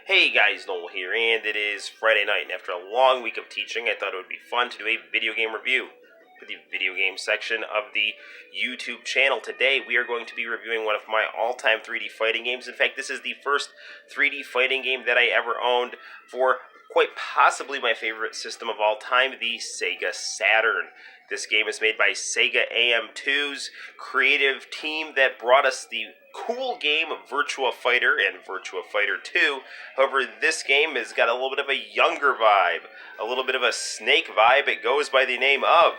Hey guys, Noel here, and it is Friday night, and after a long week of teaching, I thought it would be fun to do a video game review for the video game section of the YouTube channel. Today, we are going to be reviewing one of my all-time 3D fighting games. In fact, this is the first 3D fighting game that I ever owned for quite possibly my favorite system of all time, the Sega Saturn. This game is made by Sega AM2's creative team that brought us the cool game Virtua Fighter and Virtua Fighter 2. However, this game has got a little bit of a younger vibe, a little bit of a Snake vibe. It goes by the name of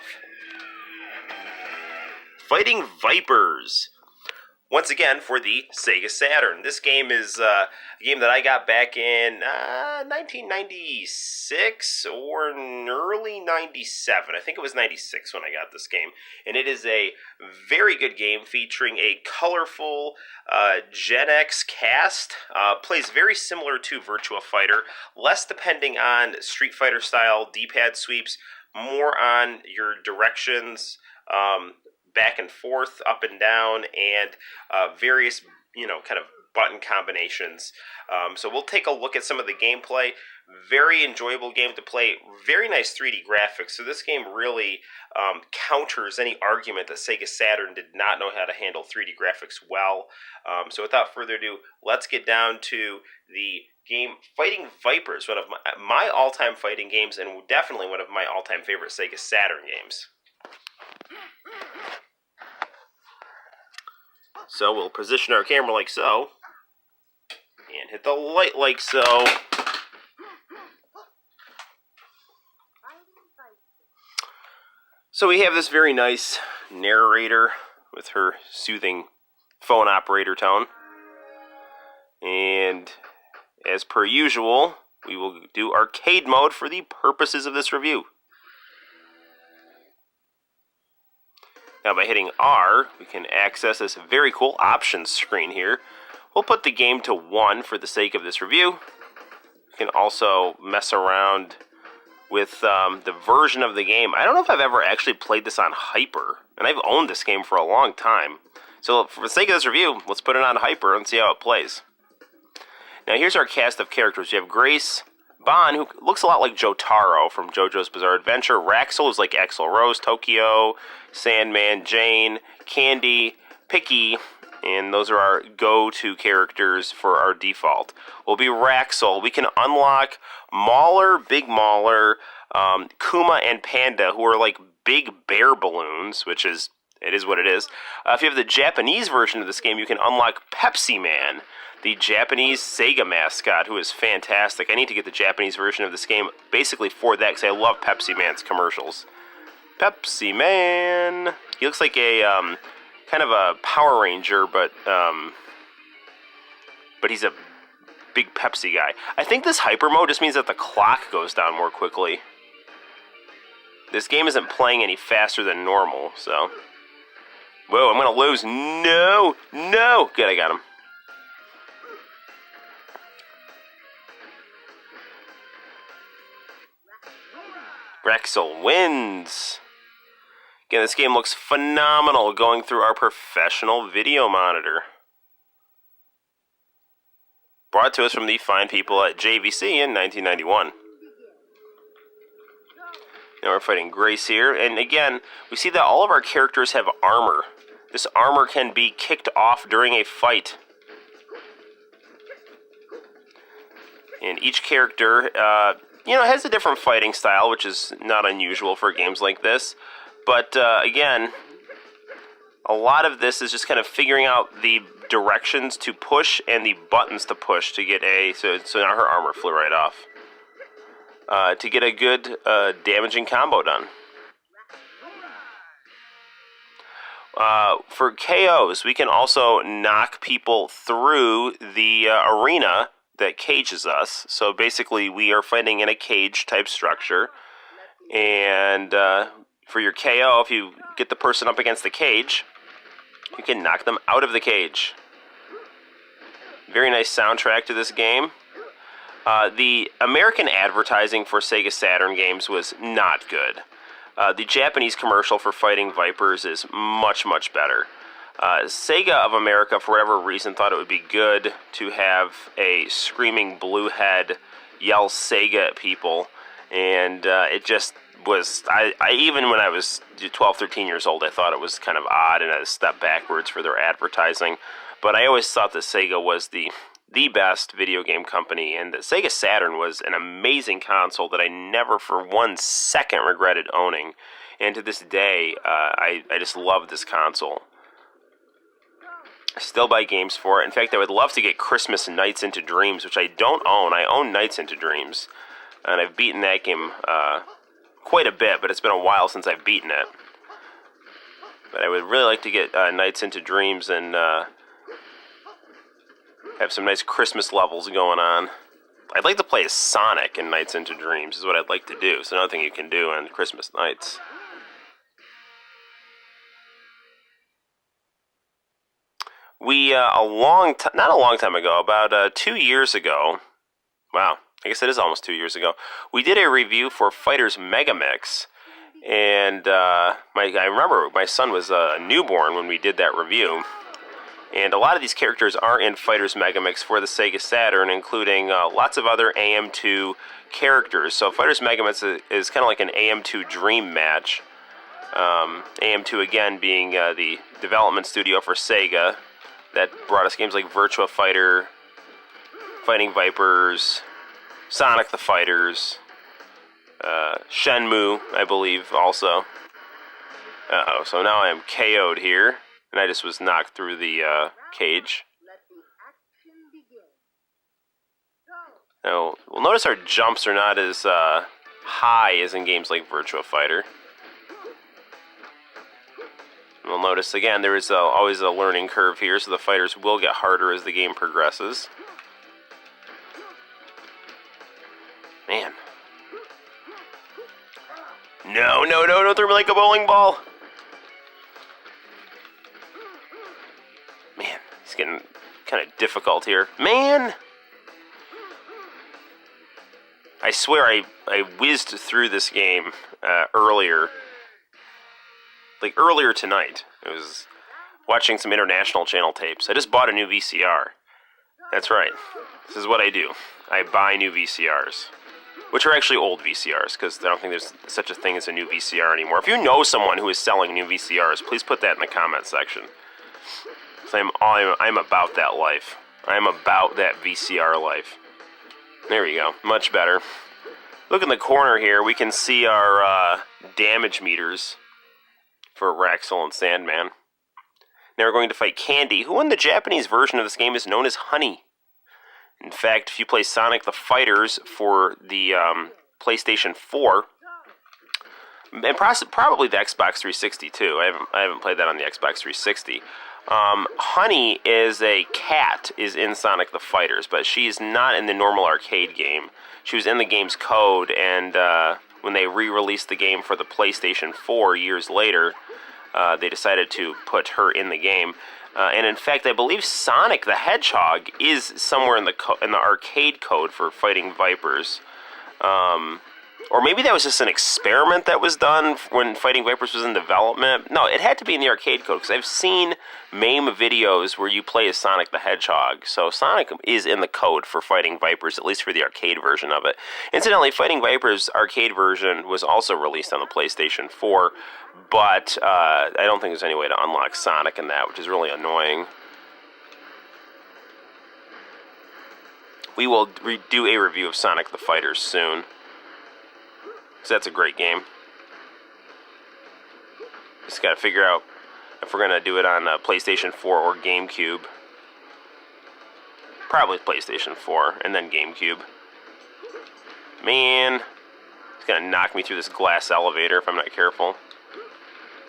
Fighting Vipers. Once again, for the Sega Saturn. This game is a game that I got back in 1996 or early 97. I think it was 96 when I got this game. And it is a very good game featuring a colorful Gen X cast. Plays very similar to Virtua Fighter, less depending on Street Fighter style D-pad sweeps, more on your directions, back and forth, up and down, and various, kind of button combinations. So we'll take a look at some of the gameplay. Very enjoyable game to play. Very nice 3D graphics. So this game really counters any argument that Sega Saturn did not know how to handle 3D graphics well. So without further ado, let's get down to the game Fighting Vipers, one of my all-time fighting games, and definitely one of my all-time favorite Sega Saturn games. So we'll position our camera like so, and hit the light like so. So we have this very nice narrator with her soothing phone operator tone. And as per usual, we will do arcade mode for the purposes of this review. Now by hitting R, we can access this very cool options screen here. We'll put the game to 1 for the sake of this review. We can also mess around with the version of the game. I don't know if I've ever actually played this on Hyper, and I've owned this game for a long time. So for the sake of this review, let's put it on Hyper and see how it plays. Now here's our cast of characters. You have Grace, Bon, who looks a lot like Jotaro from JoJo's Bizarre Adventure. Raxel is like Axl Rose, Tokyo, Sandman, Jane, Candy, Picky, and those are our go-to characters for our default. Will be Raxel. We can unlock Mauler, Big Mauler, Kuma, and Panda, who are like big bear balloons, which is, it is what it is. If you have the Japanese version of this game, you can unlock Pepsi Man, the Japanese Sega mascot, who is fantastic. I need to get the Japanese version of this game basically for that, because I love Pepsi Man's commercials. Pepsi Man! He looks like a, kind of a Power Ranger, but he's a big Pepsi guy. I think this hyper mode just means that the clock goes down more quickly. This game isn't playing any faster than normal, so... Whoa, I'm gonna lose. No! No! Good, I got him. Raxel wins. Again, this game looks phenomenal going through our professional video monitor. Brought to us from the fine people at JVC in 1991. Now we're fighting Grace here, and again, we see that all of our characters have armor. This armor can be kicked off during a fight. And each character, has a different fighting style, which is not unusual for games like this. But, again, a lot of this is just kind of figuring out the directions to push and the buttons to push to get a... So now her armor flew right off. To get a good damaging combo done. For KOs, we can also knock people through the arena that cages us. So basically, we are fighting in a cage type structure. And for your KO, if you get the person up against the cage, you can knock them out of the cage. Very nice soundtrack to this game. The American advertising for Sega Saturn games was not good. The Japanese commercial for Fighting Vipers is much, much better. Sega of America, for whatever reason, thought it would be good to have a screaming blue head yell Sega at people, and it just was, I even when I was 12, 13 years old, I thought it was kind of odd and a step backwards for their advertising, but I always thought that Sega was the best video game company, and the Sega Saturn was an amazing console that I never for 1 second regretted owning, and to this day, I just love this console. I still buy games for it. In fact, I would love to get Christmas Nights into Dreams, which I don't own. I own Nights into Dreams, and I've beaten that game quite a bit, but it's been a while since I've beaten it. But I would really like to get Nights into Dreams and have some nice Christmas levels going on. I'd like to play as Sonic in Nights into Dreams, is what I'd like to do. It's another thing you can do on Christmas nights. We, not a long time ago, about 2 years ago, wow, I guess it is almost 2 years ago, we did a review for Fighters Megamix, and I remember my son was a newborn when we did that review, and a lot of these characters are in Fighters Megamix for the Sega Saturn, including lots of other AM2 characters. So Fighters Megamix is kind of like an AM2 dream match, AM2 again being the development studio for Sega, that brought us games like Virtua Fighter, Fighting Vipers, Sonic the Fighters, Shenmue, I believe, also. Uh-oh, so now I am KO'd here, and I just was knocked through the cage. Now, we'll notice our jumps are not as high as in games like Virtua Fighter. We'll notice, again, there is always a learning curve here, so the fighters will get harder as the game progresses. Man. No, don't throw me like a bowling ball! Man, it's getting kind of difficult here. Man! I swear I whizzed through this game earlier. Like earlier tonight. I was watching some international channel tapes. I just bought a new VCR. That's right. This is what I do. I buy new VCRs. Which are actually old VCRs, because I don't think there's such a thing as a new VCR anymore. If you know someone who is selling new VCRs, please put that in the comment section. So I'm about that life. I'm about that VCR life. There we go. Much better. Look in the corner here. We can see our damage meters for Raxel and Sandman. Now we're going to fight Candy, who in the Japanese version of this game is known as Honey. In fact, if you play Sonic the Fighters for the PlayStation 4, and probably the Xbox 360 too, I haven't played that on the Xbox 360, Honey is a cat, is in Sonic the Fighters, but she's not in the normal arcade game. She was in the game's code, and when they re-released the game for the PlayStation 4 years later, they decided to put her in the game. And in fact, I believe Sonic the Hedgehog is somewhere in the arcade code for Fighting Vipers. Or maybe that was just an experiment that was done when Fighting Vipers was in development. No, it had to be in the arcade code, because I've seen MAME videos where you play as Sonic the Hedgehog. So Sonic is in the code for Fighting Vipers, at least for the arcade version of it. Incidentally, Fighting Vipers arcade version was also released on the PlayStation 4, but I don't think there's any way to unlock Sonic in that, which is really annoying. We will do a review of Sonic the Fighters soon, because that's a great game. Just got to figure out if we're going to do it on PlayStation 4 or GameCube. Probably PlayStation 4 and then GameCube. Man, it's going to knock me through this glass elevator if I'm not careful.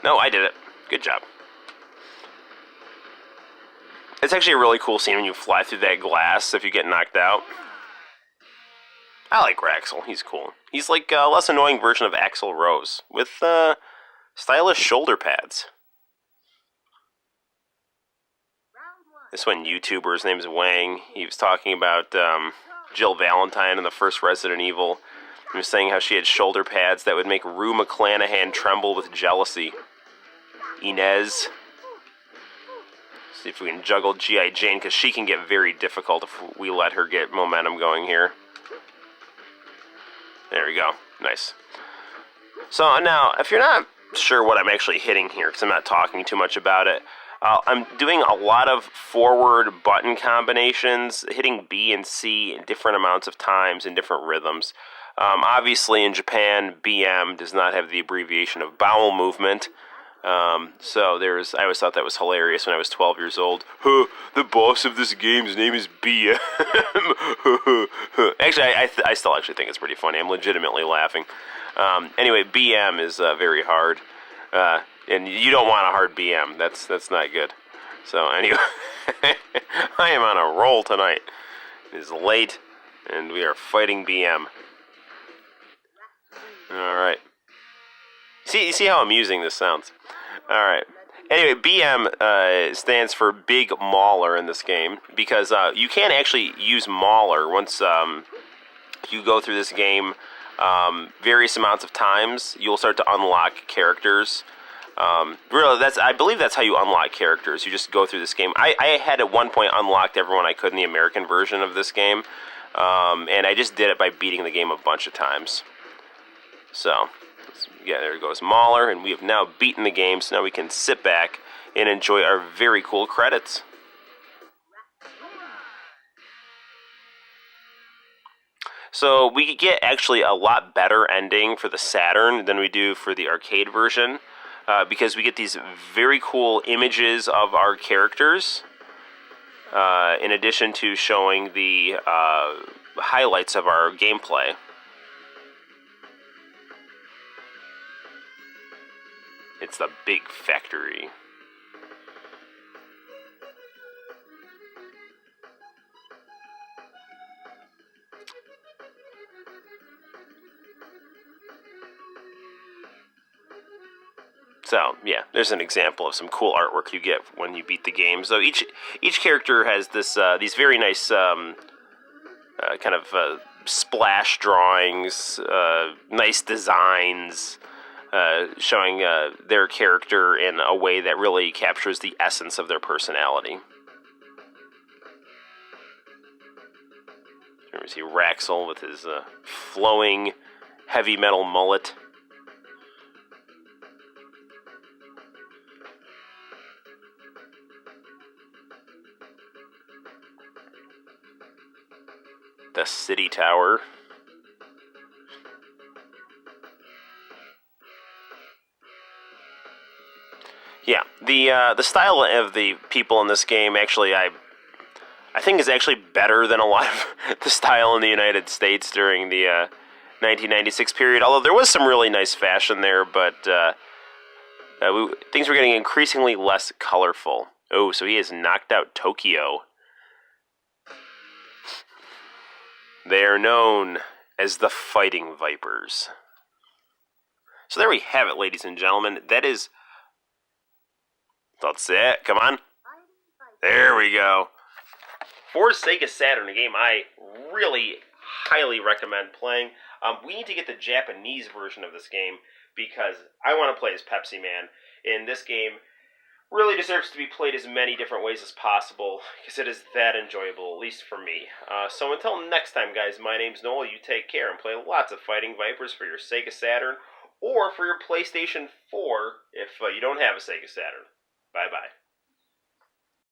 No, I did it. Good job. It's actually a really cool scene when you fly through that glass if you get knocked out. I like Raxel. He's cool. He's like a less annoying version of Axl Rose with stylish shoulder pads. This one YouTuber, his name's Wang. He was talking about Jill Valentine in the first Resident Evil. He was saying how she had shoulder pads that would make Rue McClanahan tremble with jealousy. Inez. See if we can juggle G.I. Jane, because she can get very difficult if we let her get momentum going here. There we go. Nice. So now, if you're not sure what I'm actually hitting here, because I'm not talking too much about it, I'm doing a lot of forward button combinations, hitting B and C in different amounts of times in different rhythms. Obviously, in Japan, BM does not have the abbreviation of bowel movement. So I always thought that was hilarious when I was 12 years old. The boss of this game's name is BM. Actually, I still actually think it's pretty funny. I'm legitimately laughing. Anyway, BM is very hard. And you don't want a hard BM. That's not good. So anyway, I am on a roll tonight. It is late, and we are fighting BM. Alright. You see how amusing this sounds. Alright. Anyway, BM stands for Big Mauler in this game, because you can actually use Mauler once you go through this game various amounts of times. You'll start to unlock characters. Really, I believe that's how you unlock characters. You just go through this game. I had at one point unlocked everyone I could in the American version of this game, and I just did it by beating the game a bunch of times. So, yeah, there goes Mauler, and we have now beaten the game, so now we can sit back and enjoy our very cool credits. So we get actually a lot better ending for the Saturn than we do for the arcade version, because we get these very cool images of our characters, in addition to showing the highlights of our gameplay. It's the big factory. So, yeah, there's an example of some cool artwork you get when you beat the game. So each character has this these very nice kind of splash drawings, nice designs, showing their character in a way that really captures the essence of their personality. Here we see Raxel with his flowing heavy metal mullet. The city tower. Yeah, the style of the people in this game actually I think is actually better than a lot of the style in the United States during the 1996 period. Although there was some really nice fashion there, but things were getting increasingly less colorful. Oh, so he has knocked out Tokyo. They are known as the Fighting Vipers. So there we have it, ladies and gentlemen. That's it. Come on. There we go. For Sega Saturn, a game I really highly recommend playing. We need to get the Japanese version of this game because I want to play as Pepsi Man. And this game really deserves to be played as many different ways as possible because it is that enjoyable, at least for me. So until next time, guys, my name's Noel. You take care and play lots of Fighting Vipers for your Sega Saturn or for your PlayStation 4 if you don't have a Sega Saturn. Bye-bye.